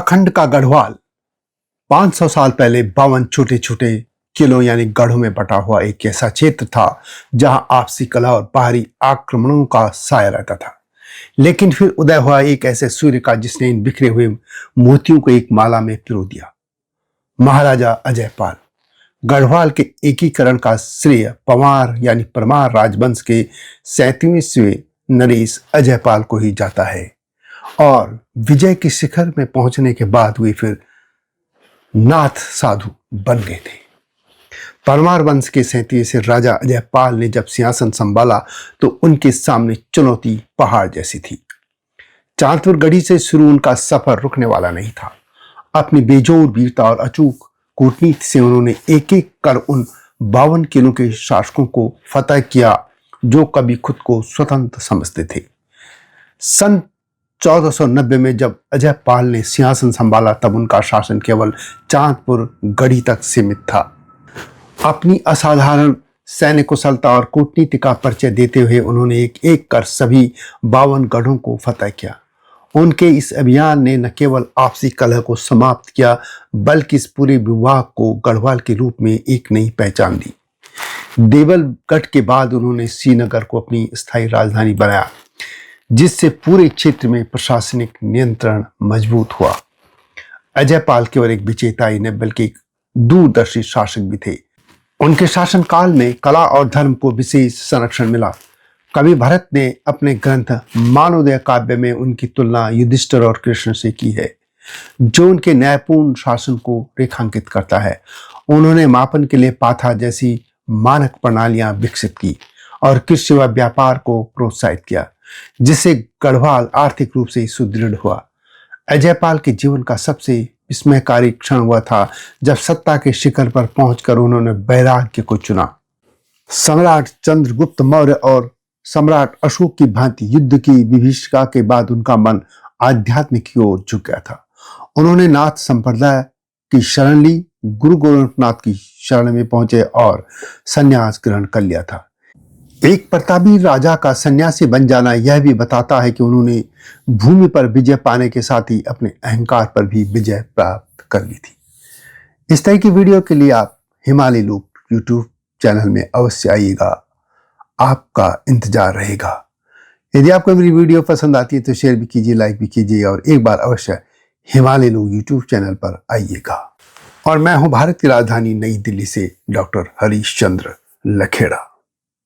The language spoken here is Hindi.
उत्तराखंड का गढ़वाल 500 साल पहले 52 छोटे छोटे किलों यानी गढ़ों में बटा हुआ एक ऐसा क्षेत्र था जहां आपसी कलह और बाहरी आक्रमणों का साया रहता था। लेकिन फिर उदय हुआ एक ऐसे सूर्य का जिसने इन बिखरे हुए मोतियों को एक माला में पिरो दिया। महाराजा अजयपाल। गढ़वाल के एकीकरण का श्रेय पंवार यानी परमार राजवंश के 37वें नरेश अजयपाल को ही जाता है और विजय के शिखर में पहुंचने के बाद वे फिर नाथ साधु बन गए थे। परमार वंश के 37वें राजा अजयपाल ने जब सिंहासन संभाला तो उनके सामने चुनौती पहाड़ जैसी थी। चांदपुर गढ़ी से शुरू उनका सफर रुकने वाला नहीं था। अपनी बेजोर वीरता और अचूक कूटनीति से उन्होंने एक एक कर उन 52 किलों के शासकों को फतह किया जो कभी खुद को स्वतंत्र समझते थे। सन 1490 में जब अजयपाल ने सिंहासन संभाला तब उनका शासन केवल चांदपुर गढ़ी तक सीमित था। अपनी असाधारण सैन्य कुशलता और कूटनीति का परिचय देते हुए उन्होंने एक एक कर सभी 52 गढ़ों को फतह किया। उनके इस अभियान ने न केवल आपसी कलह को समाप्त किया बल्कि इस पूरे विभाग को गढ़वाल के रूप में एक नई पहचान दी। देवलगढ़ के बाद उन्होंने श्रीनगर को अपनी स्थायी राजधानी बनाया जिससे पूरे क्षेत्र में प्रशासनिक नियंत्रण मजबूत हुआ। अजयपाल केवल एक विजेता ही नहीं बल्कि एक दूरदर्शी शासक भी थे। उनके शासनकाल में कला और धर्म को विशेष संरक्षण मिला। कवि भरत ने अपने ग्रंथ मानवोदय काव्य में उनकी तुलना युधिष्ठिर और कृष्ण से की है जो उनके न्यायपूर्ण शासन को रेखांकित करता है। उन्होंने मापन के लिए पाथा जैसी मानक प्रणालियां विकसित की और कृषि व व्यापार को प्रोत्साहित किया जिससे गढ़वाल आर्थिक रूप से सुदृढ़ हुआ। अजयपाल के जीवन का सबसे विस्मयकारी क्षण हुआ था जब सत्ता के शिखर पर पहुंचकर उन्होंने वैराग्य को चुना। सम्राट चंद्रगुप्त मौर्य और सम्राट अशोक की भांति युद्ध की विभीषिका के बाद उनका मन आध्यात्म की ओर झुक गया था। उन्होंने नाथ संप्रदाय की शरण ली, गुरु गोरखनाथ की शरण में पहुंचे और संन्यास ग्रहण कर लिया था। एक प्रतापी राजा का सन्यासी बन जाना यह भी बताता है कि उन्होंने भूमि पर विजय पाने के साथ ही अपने अहंकार पर भी विजय प्राप्त कर ली थी। इस तरह की वीडियो के लिए आप हिमालय लोक यूट्यूब चैनल में अवश्य आइएगा, आपका इंतजार रहेगा। यदि आपको मेरी वीडियो पसंद आती है तो शेयर भी कीजिए, लाइक भी कीजिए और एक बार अवश्य हिमालय लोक यूट्यूब चैनल पर आइएगा। और मैं हूं भारत की राजधानी नई दिल्ली से डॉक्टर हरीश चंद्र लखेड़ा।